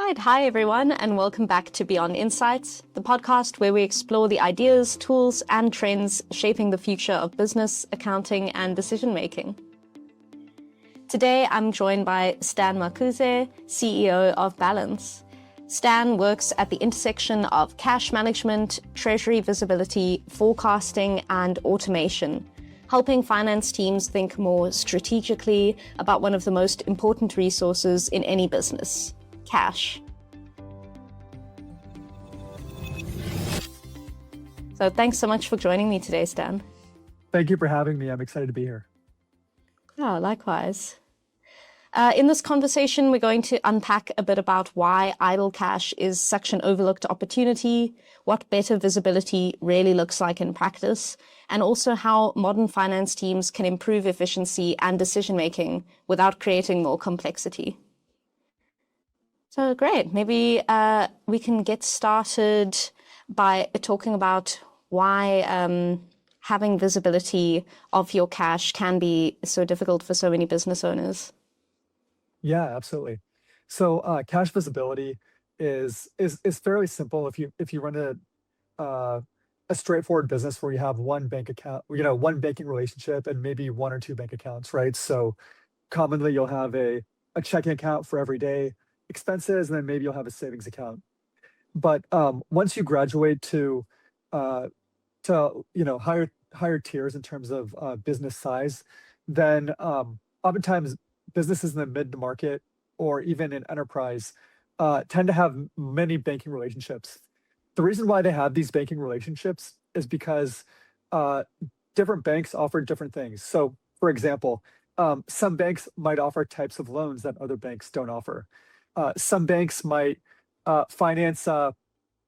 Right. Hi, everyone, and welcome back to Beyond Insights, the podcast where we explore the ideas, tools, and trends shaping the future of business, accounting, and decision making. Today, I'm joined by Stan Markuze, CEO of Balance. Stan works at the intersection of cash management, treasury visibility, forecasting, and automation, helping finance teams think more strategically about one of the most important resources in any business: cash. So thanks so much for joining me today, Stan. Thank you for having me. I'm excited to be here. Oh, likewise. In this conversation, we're going to unpack a bit about why idle cash is such an overlooked opportunity, what better visibility really looks like in practice, and also how modern finance teams can improve efficiency and decision-making without creating more complexity. So great. Maybe we can get started by talking about why having visibility of your cash can be so difficult for so many business owners. Yeah, absolutely. So cash visibility is fairly simple if you run a straightforward business where you have one bank account, one banking relationship and maybe one or two bank accounts, right? So commonly you'll have a checking account for everyday expenses, and then maybe you'll have a savings account. But once you graduate uh, to higher tiers in terms of business size, then oftentimes businesses in the mid market or even in enterprise tend to have many banking relationships. The reason why they have these banking relationships is because uh, different banks offer different things. So, for example, some banks might offer types of loans that other banks don't offer. Some banks might finance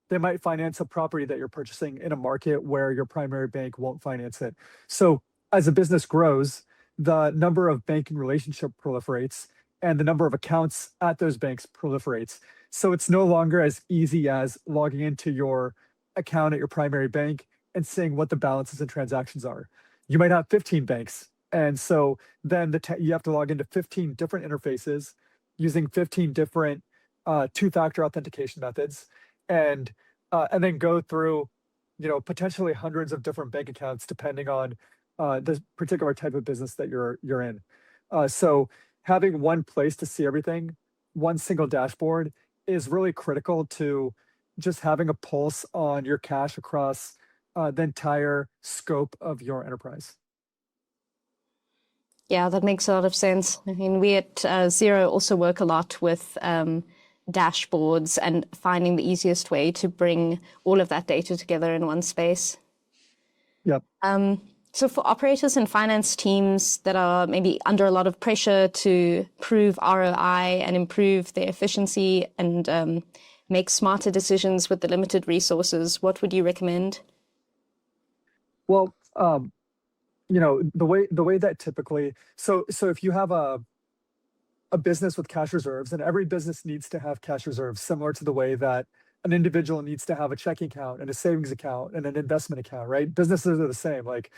they might finance a property that you're purchasing in a market where your primary bank won't finance it. So as a business grows, the number of banking relationship proliferates and the number of accounts at those banks proliferates. So it's no longer as easy as logging into your account at your primary bank and seeing what the balances and transactions are. You might have 15 banks. And so then you have to log into 15 different interfaces using 15 different two-factor authentication methods, and then go through, potentially hundreds of different bank accounts depending on the particular type of business that you're in. So having one place to see everything, one single dashboard, is really critical to just having a pulse on your cash across the entire scope of your enterprise. Yeah, that makes a lot of sense. I mean, we at Xero also work a lot with dashboards and finding the easiest way to bring all of that data together in one space. Yep. So for operators and finance teams that are maybe under a lot of pressure to prove ROI and improve their efficiency and make smarter decisions with the limited resources, what would you recommend? Well, the way that typically, so if you have a business with cash reserves, and every business needs to have cash reserves, similar to the way that an individual needs to have a checking account and a savings account and an investment account, right? Businesses are the same. Like,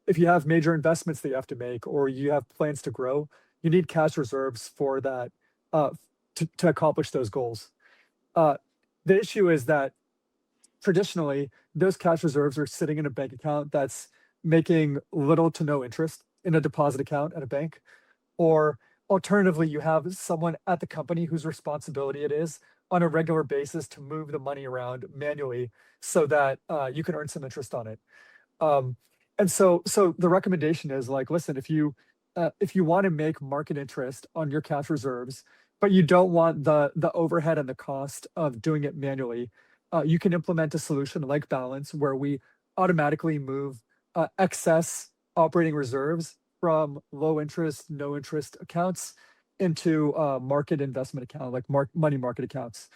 if you have major investments that you have to make or you have plans to grow, you need cash reserves for that, uh, to accomplish those goals. Uh, the issue is that traditionally, those cash reserves are sitting in a bank account that's making little to no interest in a deposit account at a bank. Or alternatively, you have someone at the company whose responsibility it is on a regular basis to move the money around manually so that you can earn some interest on it. Um, and so the recommendation is like, listen, if you want to make market interest on your cash reserves, but you don't want the overhead and the cost of doing it manually, you can implement a solution like Balance, where we automatically move excess operating reserves from low interest, no interest accounts into market investment account, like money market accounts.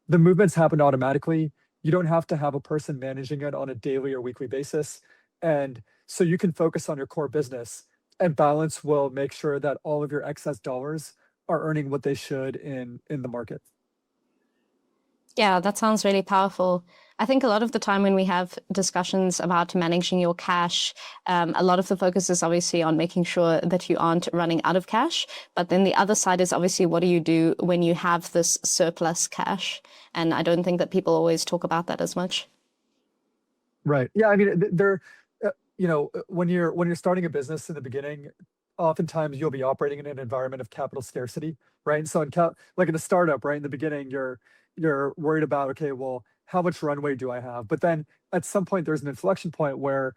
The movements happen automatically. You don't have to have a person managing it on a daily or weekly basis. And so you can focus on your core business, and Balance will make sure that all of your excess dollars are earning what they should in the market. Yeah, that sounds really powerful. I think a lot of the time when we have discussions about managing your cash, a lot of the focus is obviously on making sure that you aren't running out of cash. But then the other side is obviously what do you do when you have this surplus cash? And I don't think that people always talk about that as much. Right. Yeah. I mean, there, when you're starting a business in the beginning, oftentimes you'll be operating in an environment of capital scarcity, right? And so like in a startup, right, in the beginning, you're worried about, okay, well, how much runway do I have? But then at some point, there's an inflection point where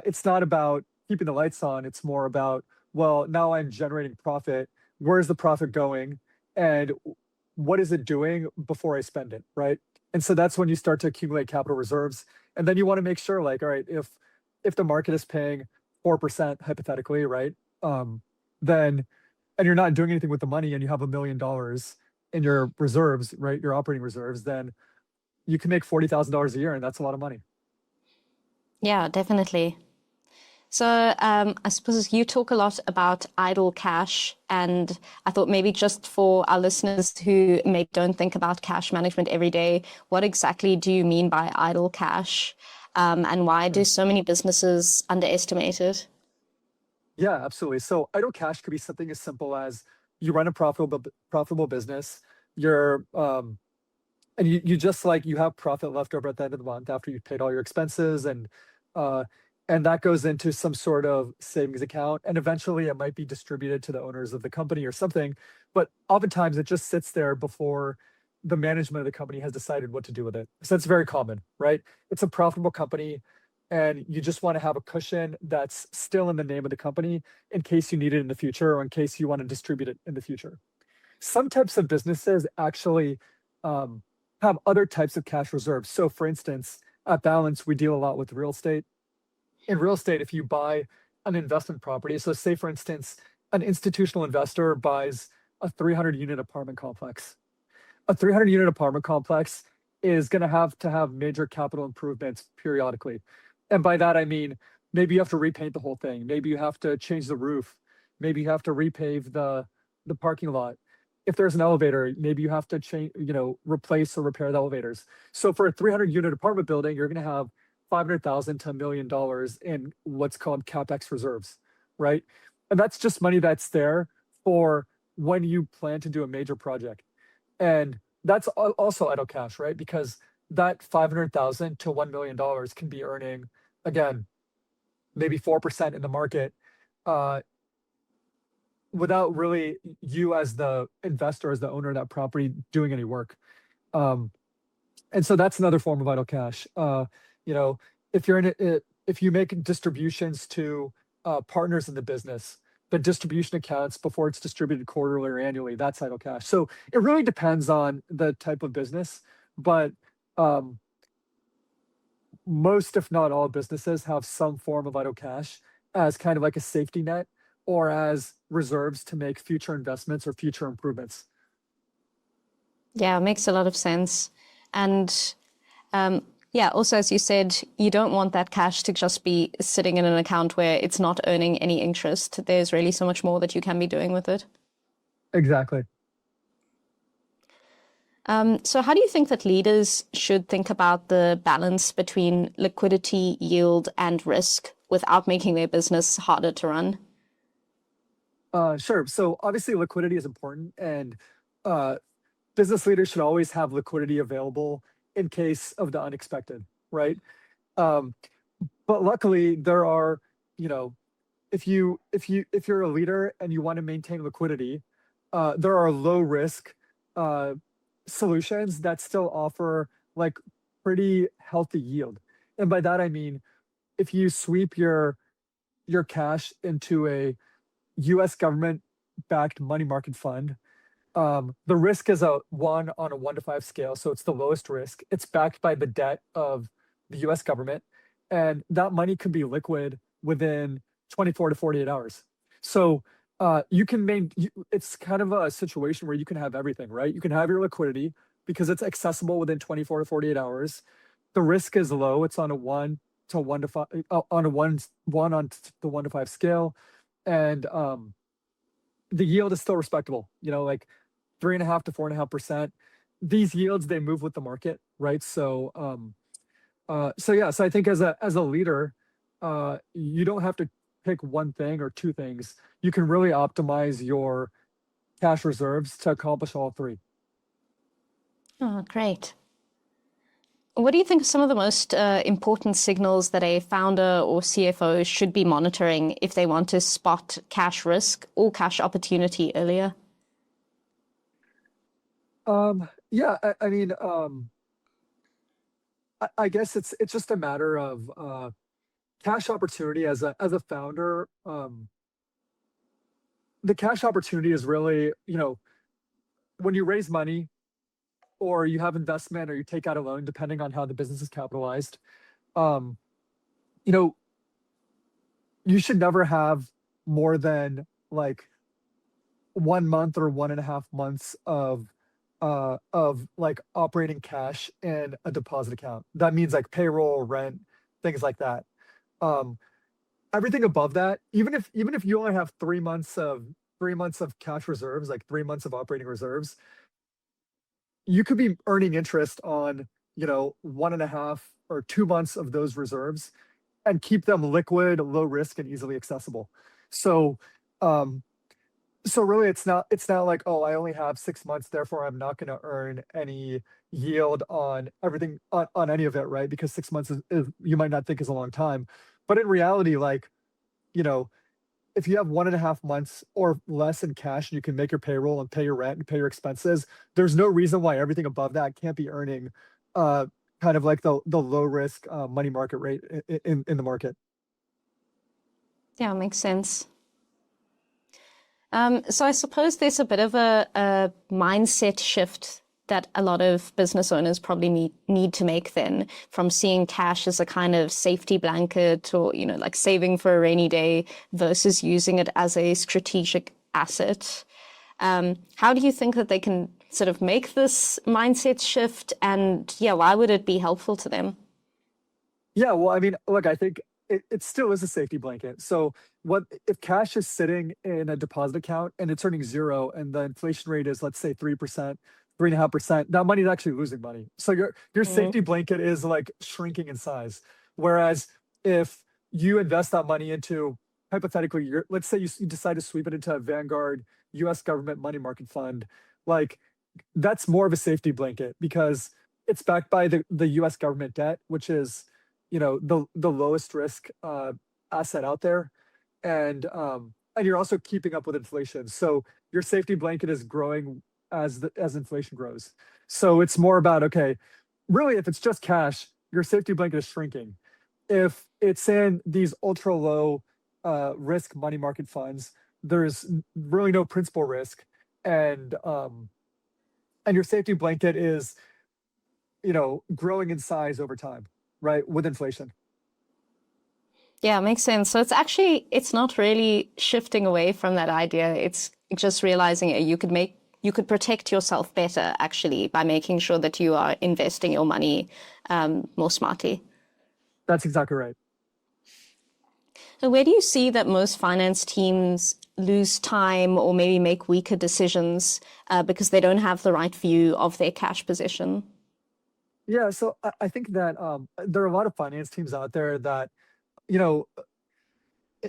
it's not about keeping the lights on. It's more about, well, now I'm generating profit. Where's the profit going? And what is it doing before I spend it, right? And so that's when you start to accumulate capital reserves. And then you want to make sure, like, all right, if the market is paying 4% hypothetically, right? Um, then and you're not doing anything with the money and you have $1 million in your reserves, right? Your operating reserves, then you can make $40,000 a year, and that's a lot of money. Yeah, definitely. So I suppose you talk a lot about idle cash, and I thought maybe just for our listeners who maybe don't think about cash management every day, what exactly do you mean by idle cash, and why do Sure. so many businesses underestimate it? Yeah, absolutely. So idle cash could be something as simple as you run a profitable business. You're and you just like you have profit left over at the end of the month after you've paid all your expenses, uh and that goes into some sort of savings account, and eventually it might be distributed to the owners of the company or something, but oftentimes it just sits there before the management of the company has decided what to do with it. So that's very common, right? It's a profitable company, and you just want to have a cushion that's still in the name of the company in case you need it in the future or in case you want to distribute it in the future. Some types of businesses actually um, have other types of cash reserves. So, for instance, at Balance, we deal a lot with real estate. In real estate, if you buy an investment property, so say, for instance, an institutional investor buys a 300 unit apartment complex. A 300 unit apartment complex is going to have major capital improvements periodically. And by that, I mean, maybe you have to repaint the whole thing. Maybe you have to change the roof. Maybe you have to repave the parking lot. If there's an elevator, maybe you have to change, replace or repair the elevators. So for a 300 unit apartment building, you're going to have 500,000 to $1 million in what's called CapEx reserves, right? And that's just money that's there for when you plan to do a major project. And that's also idle cash, right? Because that 500,000 to $1 million can be earning, again, maybe 4% in the market, uh, without really you as the investor, as the owner of that property, doing any work. Um, and so that's another form of idle cash. You know, if you're in it, if you make distributions to partners in the business, the distribution accounts before it's distributed quarterly or annually, that's idle cash. So it really depends on the type of business, but um, most, if not all, businesses have some form of idle cash as kind of like a safety net or as reserves to make future investments or future improvements. Yeah, it makes a lot of sense. And yeah, also, as you said, you don't want that cash to just be sitting in an account where it's not earning any interest. There's really so much more that you can be doing with it. Exactly. So, how do you think that leaders should think about the balance between liquidity, yield, and risk without making their business harder to run? Sure. So obviously liquidity is important, and uh, business leaders should always have liquidity available in case of the unexpected, right? Um, but luckily there are, you know, if you're a leader and you want to maintain liquidity, there are low risk uh, solutions that still offer like pretty healthy yield. And by that I mean if you sweep your cash into a US government backed money market fund, the risk is a 1 on a 1 to 5 scale, so it's the lowest risk. It's backed by the debt of the US government, and that money can be liquid within 24 to 48 hours. So you can it's kind of a situation where you can have everything, right? You can have your liquidity because it's accessible within 24 to 48 hours. The risk is low. It's on a 1 to 1 to 5, on a one on the 1 to 5 scale, and the yield is still respectable. Like 3.5 to 4.5%. these yields, they move with the market, right? So yeah, so I think as a leader, you don't have to pick one thing or two things. You can really optimize your cash reserves to accomplish all three. Oh, great. What do you think are some of the most important signals that a founder or CFO should be monitoring if they want to spot cash risk or cash opportunity earlier? Yeah, I mean, I guess it's just a matter of cash opportunity as a founder. The cash opportunity is really, when you raise money or you have investment or you take out a loan, depending on how the business is capitalized, um, you know, you should never have more than like 1 month or 1.5 months of like operating cash in a deposit account. That means like payroll, rent, things like that. Um, Everything above that, even if you only have 3 months of cash reserves, like 3 months of operating reserves, you could be earning interest on, 1.5 or 2 months of those reserves and keep them liquid, low risk, and easily accessible. So, um, so really it's not like, oh, I only have 6 months, therefore I'm not going to earn any yield on everything on any of it, right? Because 6 months is you might not think is a long time, but in reality, like, you know, if you have 1.5 months or less in cash and you can make your payroll and pay your rent and pay your expenses, there's no reason why everything above that can't be earning uh kind of like the low risk money market rate in the market. Yeah, makes sense. So I suppose there's a bit of a mindset shift that a lot of business owners probably need to make then, from seeing cash as a kind of safety blanket or, like saving for a rainy day versus using it as a strategic asset. How do you think that they can sort of make this mindset shift? And yeah, why would it be helpful to them? Yeah, well, I mean, look, I think it still is a safety blanket. So what if cash is sitting in a deposit account and it's earning zero and the inflation rate is, let's say, 3%, 3.5%, that money is actually losing money. So your Mm, safety blanket is like shrinking in size. Whereas if you invest that money into, hypothetically, let's say you decide to sweep it into a Vanguard US government money market fund, like that's more of a safety blanket because it's backed by the US government debt, which is, the lowest risk asset out there. And you're also keeping up with inflation. So your safety blanket is growing as inflation grows. So it's more about, okay, really, if it's just cash, your safety blanket is shrinking. If it's in these ultra low risk money market funds, there's really no principal risk. And your safety blanket is, growing in size over time, right? With inflation. yeah, makes sense. So it's not really shifting away from that idea. It's just realizing you could protect yourself better actually by making sure that you are investing your money more smartly. That's exactly right. So where do you see that most finance teams lose time or maybe make weaker decisions because they don't have the right view of their cash position? Yeah, so I think that there are a lot of finance teams out there that, you know,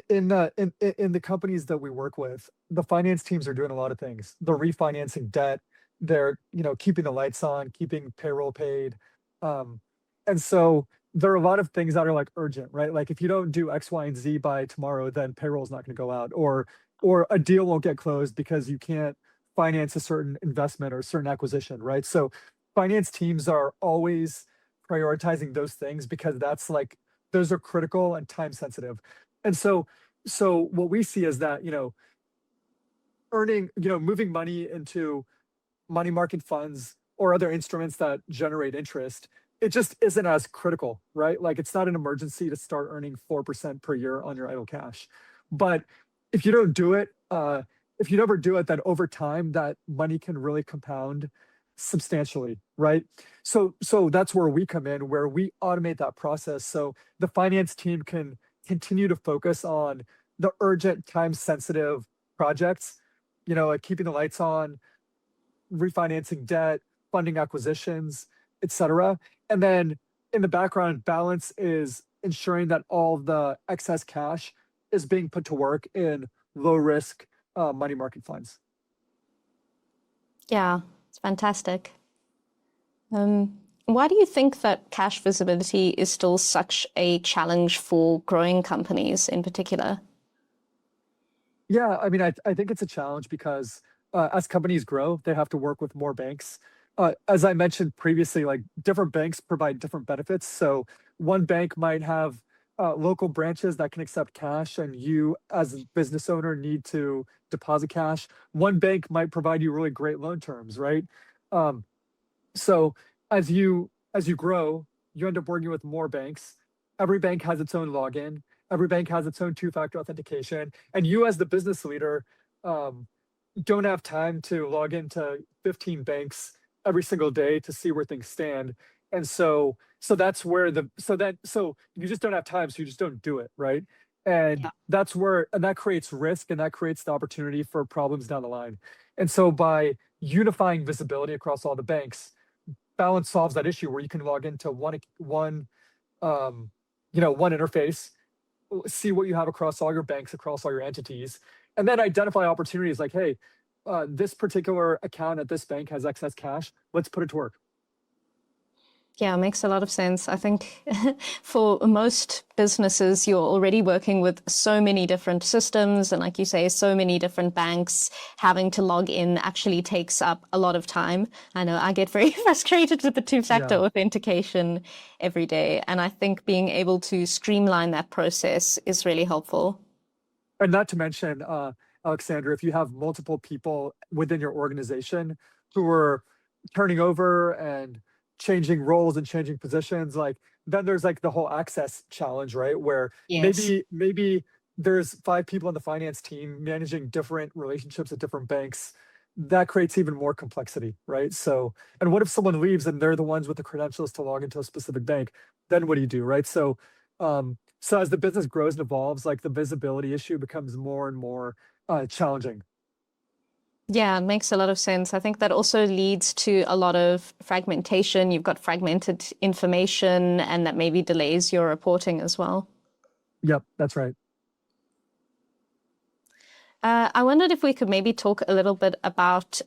in the companies that we work with, the finance teams are doing a lot of things. They're refinancing debt, they're, keeping the lights on, keeping payroll paid. Um, and so there are a lot of things that are like urgent, right? Like if you don't do X, Y, and Z by tomorrow, then payroll is not going to go out, or a deal won't get closed because you can't finance a certain investment or a certain acquisition, right? So finance teams are always prioritizing those things because that's like those are critical and time sensitive. And so what we see is that, moving money into money market funds or other instruments that generate interest, it just isn't as critical, right? Like it's not an emergency to start earning 4% per year on your idle cash. But if you don't do it, if you never do it, then over time that money can really compound substantially, right? So that's where we come in, where we automate that process so the finance team can continue to focus on the urgent, time sensitive projects, like keeping the lights on, refinancing debt, funding acquisitions, etc. And then in the background, balance is ensuring that all the excess cash is being put to work in low risk money market funds. Yeah, it's fantastic. Why do you think that cash visibility is still such a challenge for growing companies in particular? Yeah, I mean, I think it's a challenge because as companies grow, they have to work with more banks. As I mentioned previously, like different banks provide different benefits. So one bank might have local branches that can accept cash, and you, as a business owner, need to deposit cash. One bank might provide you really great loan terms, right? Um, so as you grow, you end up working with more banks. Every bank has its own login. Every bank has its own two-factor authentication. And you as the business leader um, don't have time to log into 15 banks every single day to see where things stand. And so that's where so you just don't have time, so you just don't do it, right? And that creates risk, and that creates the opportunity for problems down the line. And so by unifying visibility across all the banks, Balance solves that issue where you can log into um, one interface, see what you have across all your banks, across all your entities, and then identify opportunities like, hey, this particular account at this bank has excess cash. Let's put it to work. Yeah, it makes a lot of sense. I think for most businesses, you're already working with so many different systems. And like you say, so many different banks. Having to log in actually takes up a lot of time. I know I get very frustrated with the two-factor Yeah. authentication every day. And I think being able to streamline that process is really helpful. And not to mention, Alexander, if you have multiple people within your organization who are turning over and changing roles and changing positions, like then there's like the whole access challenge, right? Where Yes. maybe there's 5 people on the finance team managing different relationships at different banks. That creates even more complexity, right? So, and what if someone leaves and they're the ones with the credentials to log into a specific bank? Then what do you do, right? So as the business grows and evolves, like the visibility issue becomes more and more challenging. Yeah, it makes a lot of sense. I think that also leads to a lot of fragmentation. You've got fragmented information, and that maybe delays your reporting as well. Yep, that's right. I wondered if we could maybe talk a little bit about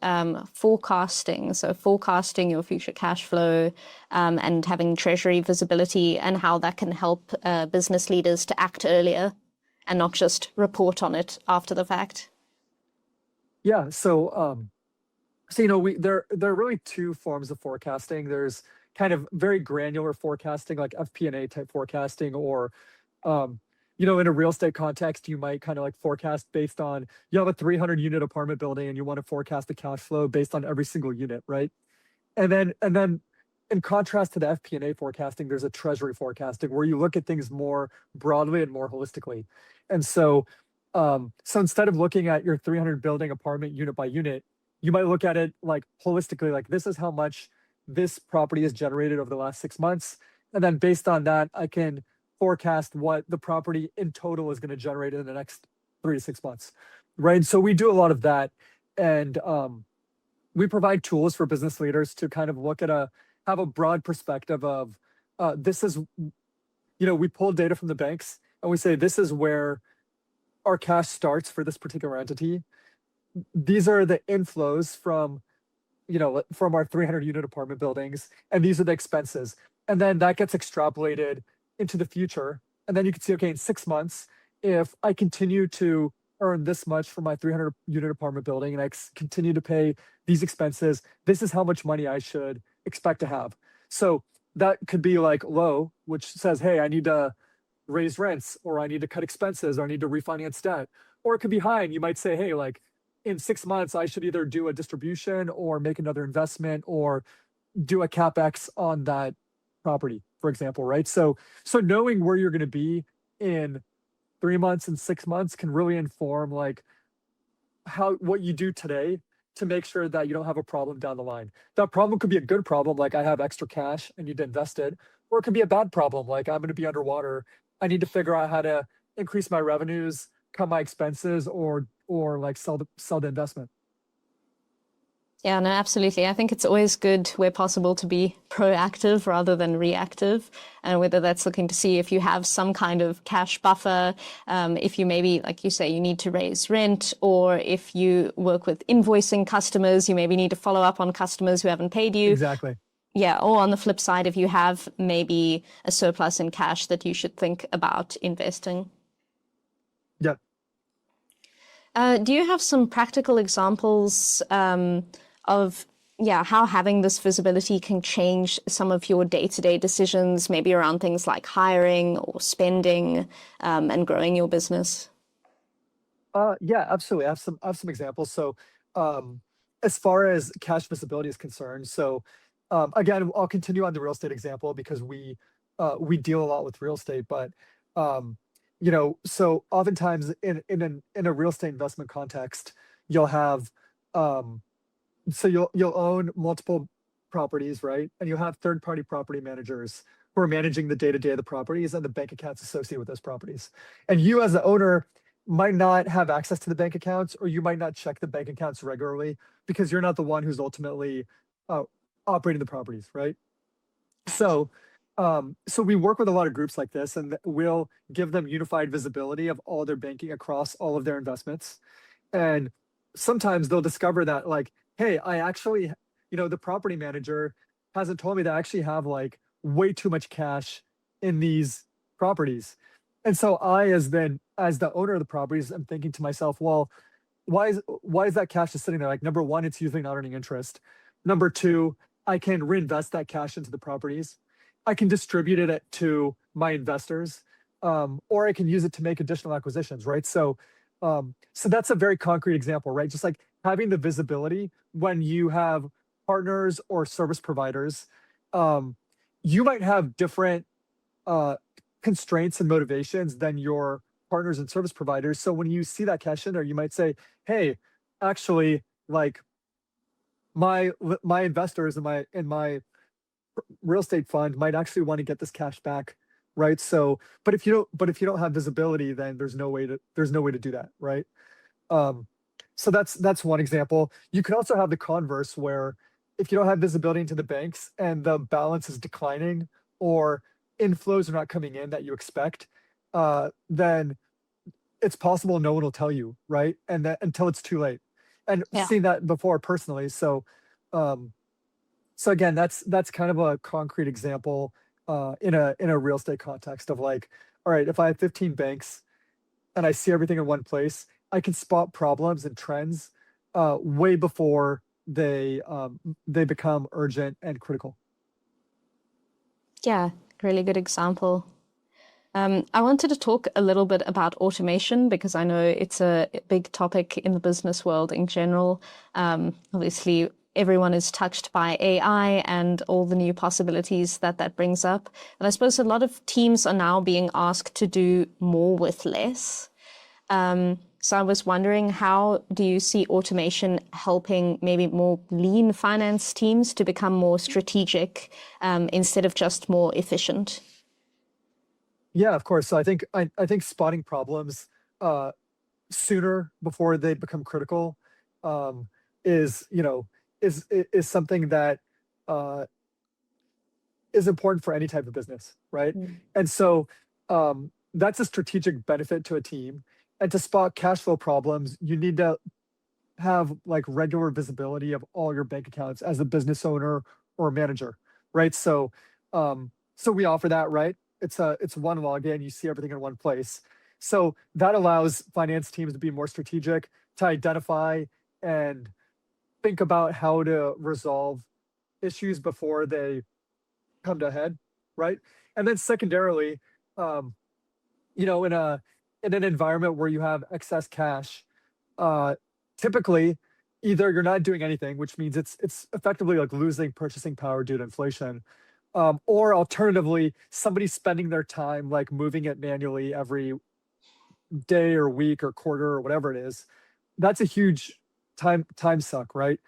forecasting. So, forecasting your future cash flow and having treasury visibility, and how that can help business leaders to act earlier and not just report on it after the fact. Yeah. So there are really two forms of forecasting. There's kind of very granular forecasting, like FP&A type forecasting, or um, in a real estate context, you might kind of like forecast based on you have a 300 unit apartment building and you want to forecast the cash flow based on every single unit, right? And then in contrast to the FP&A forecasting, there's a treasury forecasting where you look at things more broadly and more holistically. And so instead of looking at your 300 building apartment unit by unit, you might look at it like holistically, like this is how much this property has generated over the last 6 months. And then based on that, I can forecast what the property in total is going to generate in the next 3 to 6 months. Right. So we do a lot of that. And we provide tools for business leaders to kind of have a broad perspective of this is, we pull data from the banks and we say, this is where our cash starts for this particular entity. These are the inflows from our 300 unit apartment buildings, and these are the expenses. And then that gets extrapolated into the future. And then you can see, okay, in 6 months, if I continue to earn this much for my 300 unit apartment building and continue to pay these expenses, this is how much money I should expect to have. So that could be like low, which says, hey, I need to raise rents, or I need to cut expenses, or I need to refinance debt. Or it could be high, and you might say, hey, like in 6 months, I should either do a distribution or make another investment or do a capex on that property, for example, right? So knowing where you're going to be in 3 months and 6 months can really inform like what you do today to make sure that you don't have a problem down the line. That problem could be a good problem, like I have extra cash, I need to invest it, or it could be a bad problem, like I'm going to be underwater. I need to figure out how to increase my revenues, cut my expenses, or like sell the investment. Yeah, no, absolutely. I think it's always good where possible to be proactive rather than reactive. And whether that's looking to see if you have some kind of cash buffer, if you maybe, like you say, you need to raise rent, or if you work with invoicing customers, you maybe need to follow up on customers who haven't paid you. Exactly. Yeah, or on the flip side, if you have maybe a surplus in cash that you should think about investing. Yeah. Do you have some practical examples of how having this visibility can change some of your day-to-day decisions, maybe around things like hiring or spending, and growing your business? Yeah, absolutely. I have some examples. So, um, as far as cash visibility is concerned, so again, I'll continue on the real estate example because we deal a lot with real estate, but um, so oftentimes in a real estate investment context, you'll have um, so you'll own multiple properties, right? And you'll have third party property managers who are managing the day to day of the properties and the bank accounts associated with those properties. And you as the owner might not have access to the bank accounts, or you might not check the bank accounts regularly because you're not the one who's ultimately uh, operating the properties, right? Right. So we work with a lot of groups like this, and we'll give them unified visibility of all their banking across all of their investments. And sometimes they'll discover that, like, hey, I actually, the property manager hasn't told me that I actually have like way too much cash in these properties. And so as the owner of the properties, I'm thinking to myself, well, why is that cash just sitting there? Like, number one, it's usually not earning interest. Number two, I can reinvest that cash into the properties. I can distribute it to my investors, or I can use it to make additional acquisitions, right? So that's a very concrete example, right? Just like having the visibility when you have partners or service providers, um, you might have different uh, constraints and motivations than your partners and service providers. So when you see that cash in there, you might say, "Hey, actually, like my investors and my real estate fund might actually want to get this cash back." Right. So, but if you don't have visibility, then there's no way to do that. Right. Um, so that's one example. You can also have the converse where if you don't have visibility into the banks and the balance is declining or inflows are not coming in that you expect, then it's possible no one will tell you, right? And that until it's too late. And Yeah. seen that before personally. Um, so again, that's kind of a concrete example in a real estate context of like, all right, if I have 15 banks and I see everything in one place, I can spot problems and trends way before they become urgent and critical. Yeah, really good example. I wanted to talk a little bit about automation because I know it's a big topic in the business world in general. Obviously, everyone is touched by AI and all the new possibilities that that brings up. And I suppose a lot of teams are now being asked to do more with less. So I was wondering, how do you see automation helping maybe more lean finance teams to become more strategic, instead of just more efficient? Yeah, of course. So I think spotting problems uh, sooner before they become critical um, is you know is something that uh, is important for any type of business, right? Mm. And so that's a strategic benefit to a team. And to spot cash flow problems, you need to have like regular visibility of all your bank accounts as a business owner or manager, right? So we offer that, right? It's one login, you see everything in one place. So that allows finance teams to be more strategic, to identify and think about how to resolve issues before they come to a head, right? And then secondarily, um, in an environment where you have excess cash, uh, typically either you're not doing anything, which means it's effectively like losing purchasing power due to inflation, or alternatively, somebody's spending their time like moving it manually every day or week or quarter or whatever it is. That's a huge time suck, right?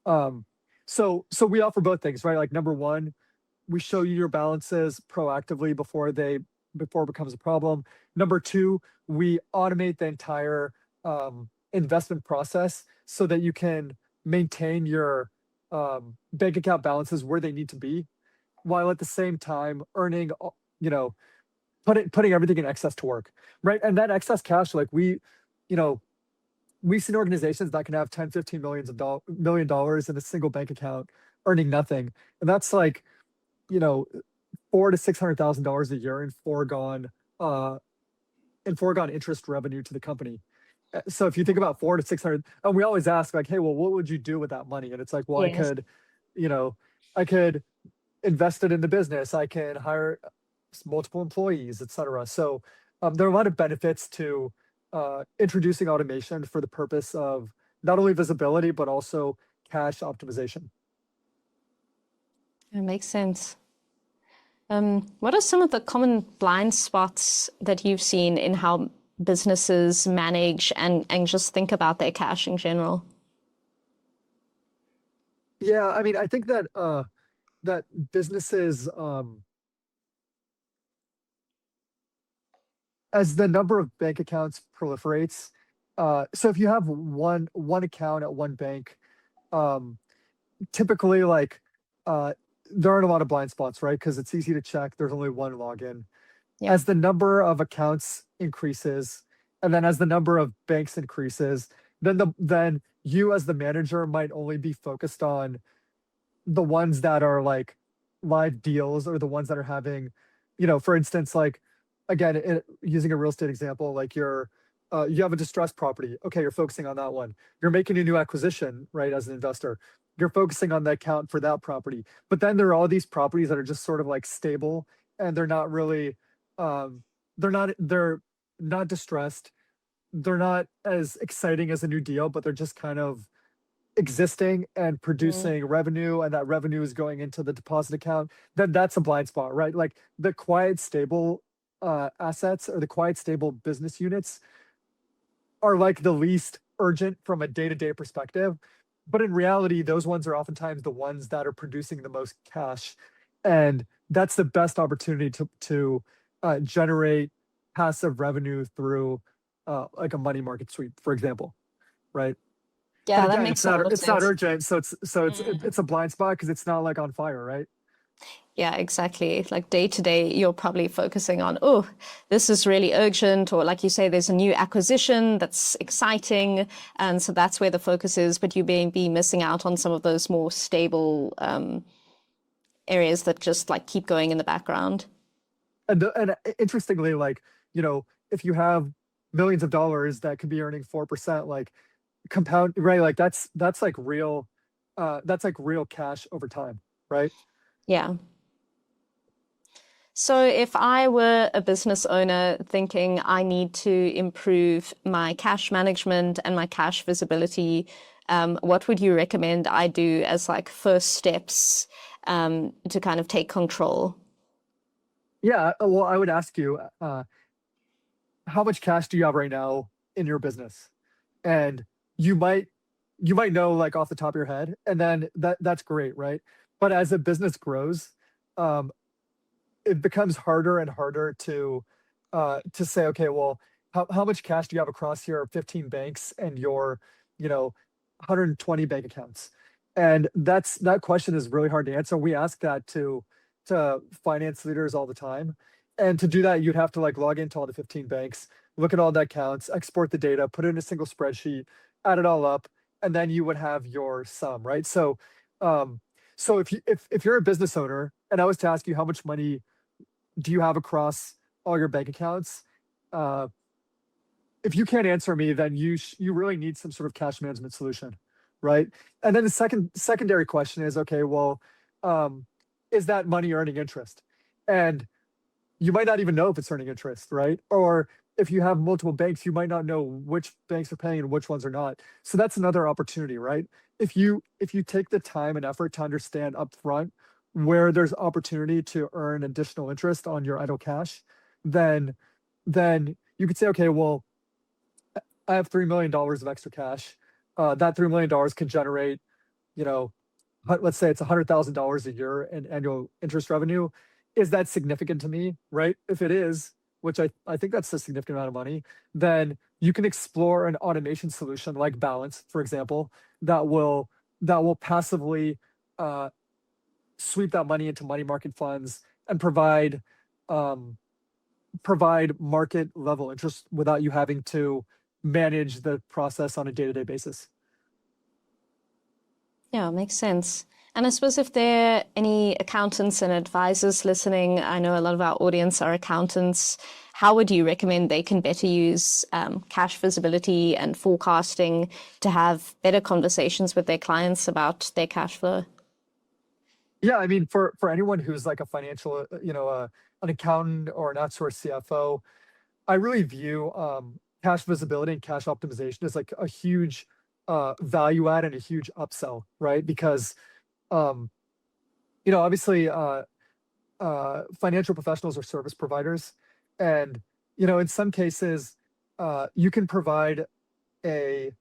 Um, so we offer both things, right? Like number one, we show you your balances proactively before it becomes a problem. Number two, we automate the entire investment process so that you can maintain your bank account balances where they need to be, while at the same time earning, you know, putting everything in excess to work, right? And that excess cash, like you know, we've seen organizations that can have 10, 15 million dollars in a single bank account earning nothing. And that's like, you know, four to $600,000 a year uh in foregone interest revenue to the company. So if you think about 4 to 600, and we always ask like, hey, well, what would you do with that money? And it's like, well, Yes. you know, I could invest it in the business. I can hire multiple employees, et cetera. So there are a lot of benefits to introducing automation for the purpose of not only visibility, but also cash optimization. It makes sense. What are some of the common blind spots that you've seen in how businesses manage and just think about their cash in general? Yeah, I mean, I think that that businesses, as the number of bank accounts proliferates, so if you have one account at one bank, um, typically like uh, there aren't a lot of blind spots, right? Because it's easy to check. There's only one login. Yeah. As the number of accounts increases, and then as the number of banks increases, then you as the manager might only be focused on the ones that are like live deals, or the ones that are having, for instance, like again, using a real estate example, like you have a distressed property. Okay, you're focusing on that one. You're making a new acquisition, right? As an investor, you're focusing on the account for that property. But then there are all these properties that are just sort of like stable, and they're not really, um, they're not distressed. They're not as exciting as a new deal, but they're just kind of existing and Mm. producing revenue, and that revenue is going into the deposit account. Then that's a blind spot, right? Like the quiet stable assets, or the quiet stable business units, are like the least urgent from a day-to-day perspective, but in reality those ones are oftentimes the ones that are producing the most cash, and that's the best opportunity to generate passive revenue through like a money market sweep, for example, right? And Yeah, that again, makes a lot of it's not sense. urgent, so it's a blind spot because it's not like on fire, right? Yeah, exactly. Like day to day, you're probably focusing on, oh, this is really urgent, or like you say, there's a new acquisition that's exciting, and so that's where the focus is. But you may be missing out on some of those more stable areas that just like keep going in the background. And interestingly, like, if you have millions of dollars that could be earning 4%, like compound, right? Like that's like real cash over time, right? Yeah. So if I were a business owner thinking I need to improve my cash management and my cash visibility, what would you recommend I do as like first steps to kind of take control? Yeah. Well, I would ask you, how much cash do you have right now in your business? And you might you might know like off the top of your head, and then that's great, right? But as a business grows, um, it becomes harder and harder to say, okay, well, how much cash do you have across your 15 banks and your, 120 bank accounts? And that question is really hard to answer. We ask that to finance leaders all the time. And to do that, you'd have to like log into all the 15 banks, look at all the accounts, export the data, put it in a single spreadsheet, add it all up, and then you would have your sum, right? Um, so if you're a business owner, and I was to ask you how much money do you have across all your bank accounts? Uh, if you can't answer me, then you really need some sort of cash management solution, right? And then the secondary question is, okay, well, um, is that money earning interest? And you might not even know if it's earning interest, right? Or if you have multiple banks, you might not know which banks are paying and which ones are not. So that's another opportunity, right? If you take the time and effort to understand upfront where there's opportunity to earn additional interest on your idle cash, then you could say, okay, well, I have $3 million of extra cash. That $3 million can generate, you know, let's say it's $100,000 a year in annual interest revenue. Is that significant to me, right? If it is, which I think that's a significant amount of money, then you can explore an automation solution like Balance, for example, that will that will passively uh, sweep that money into money market funds and um, provide market level interest without you having to manage the process on a day-to-day basis. Yeah, makes sense. And I suppose if there are any accountants and advisors listening, I know a lot of our audience are accountants. How would you recommend they can better use cash visibility and forecasting to have better conversations with their clients about their cash flow? Yeah, I mean, for anyone who's like a financial, an accountant or an outsourced CFO, I really view cash visibility and cash optimization as like a huge value add and a huge upsell, right? Because um, obviously, financial professionals are service providers, and in some cases, you can provide a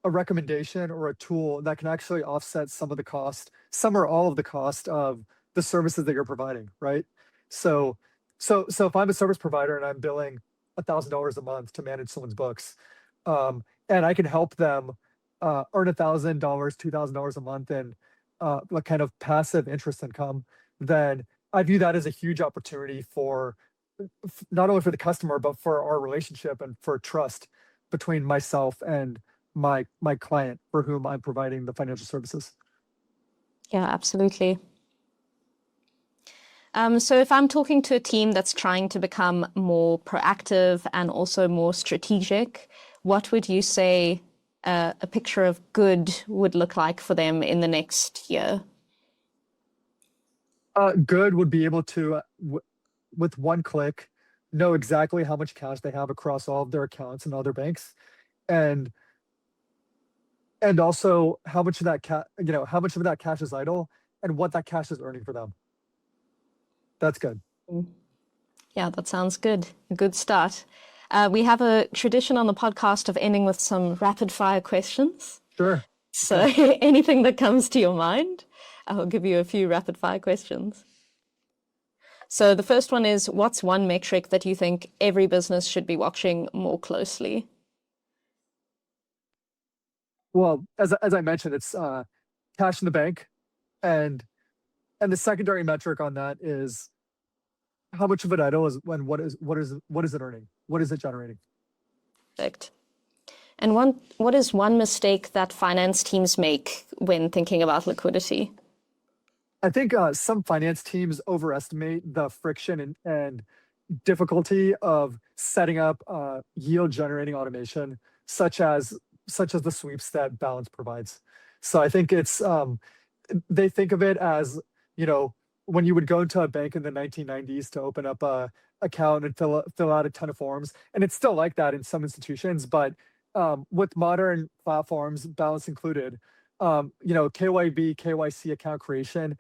a recommendation or a tool that can actually offset some of the cost, some or all of the cost of the services that you're providing, right? So, so if I'm a service provider and I'm billing $1,000 a month to manage someone's books, and I can help them earn $1,000, $2,000 a month in like kind of passive interest income, then I view that as a huge opportunity for not only for the customer but for our relationship and for trust between myself and my client for whom I'm providing the financial services. Yeah, absolutely. So if I'm talking to a team that's trying to become more proactive and also more strategic, what would you say a picture of good would look like for them in the next year? Good would be able to, with one click, know exactly how much cash they have across all of their accounts and other banks, and also how much of that how much of that cash is idle and what that cash is earning for them. That's good. Yeah, that sounds good. A good start. We have a tradition on the podcast of ending with some rapid fire questions. Sure. So Okay. anything that comes to your mind, I'll give you a few rapid fire questions. So the first one is, what's one metric that you think every business should be watching more closely? Well, as I mentioned, it's cash in the bank, and the secondary metric on that is how much of it idle is when what is it earning? What is it generating? Perfect. And what is one mistake that finance teams make when thinking about liquidity? I think some finance teams overestimate the friction and difficulty of setting up yield generating automation, such as the sweeps that Balance provides. So I think it's they think of it as, when you would go into a bank in the 1990s to open up a account and fill out a ton of forms, and it's still like that in some institutions, but with modern platforms, Balance included, KYB, KYC account creation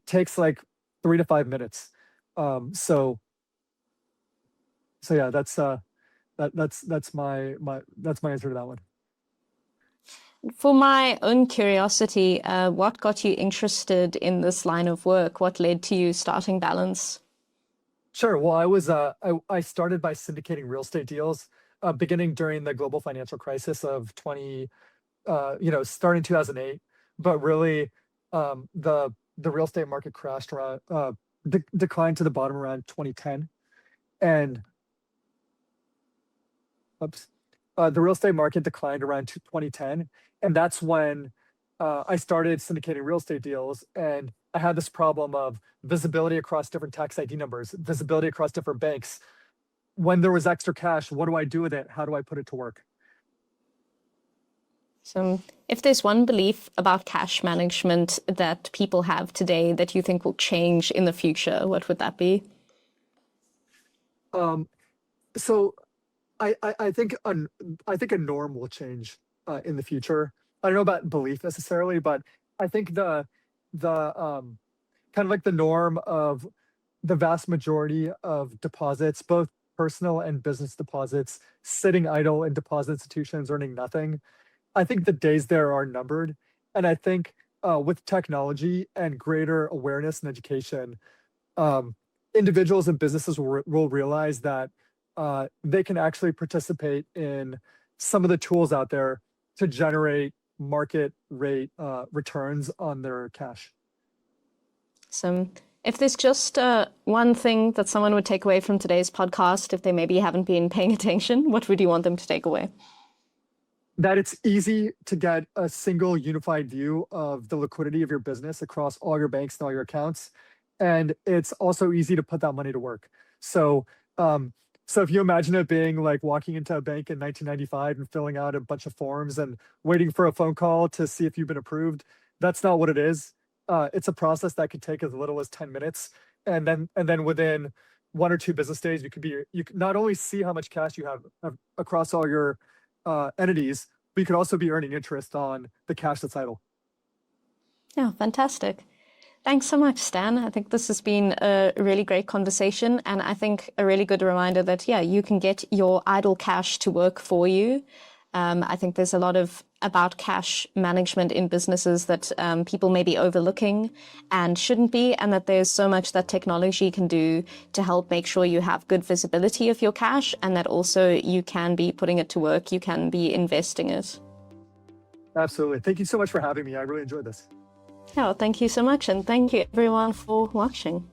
takes like 3 to 5 minutes. So yeah, that's my answer to that one. For my own curiosity, what got you interested in this line of work? What led to you starting Balance? Sure. Well, I started by syndicating real estate deals, beginning during the global financial crisis of starting 2008, but really, the real estate market crashed around, declined to the bottom around 2010, and oops, the real estate market declined around 2010, and that's when I started syndicating real estate deals, and I had this problem of visibility across different tax ID numbers, visibility across different banks. When there was extra cash, what do I do with it? How do I put it to work? So, if there's one belief about cash management that people have today that you think will change in the future, what would that be? Um, so I think I think a norm will change in the future. I don't know about belief necessarily, but I think the kind of like the norm of the vast majority of deposits, both personal and business deposits, sitting idle in deposit institutions earning nothing. I think the days there are numbered, and I think with technology and greater awareness and education, um, individuals and businesses will realize that they can actually participate in some of the tools out there to generate market rate returns on their cash. So if there's just one thing that someone would take away from today's podcast, if they maybe haven't been paying attention, what would you want them to take away? That it's easy to get a single unified view of the liquidity of your business across all your banks and all your accounts. And it's also easy to put that money to work. So, so if you imagine it being like walking into a bank in 1995 and filling out a bunch of forms and waiting for a phone call to see if you've been approved, that's not what it is. It's a process that could take as little as 10 minutes. And then within 1 or 2 business days, you can not only see how much cash you have across all your entities, but you could also be earning interest on the cash that's idle. Yeah, fantastic. Thanks so much, Stan. I think this has been a really great conversation, and I think a really good reminder that, yeah, you can get your idle cash to work for you. I think there's a lot about cash management in businesses that people may be overlooking and shouldn't be, and that there's so much that technology can do to help make sure you have good visibility of your cash, and that also you can be putting it to work, you can be investing it. Absolutely. Thank you so much for having me. I really enjoyed this. Yeah, thank you so much, and thank you everyone for watching.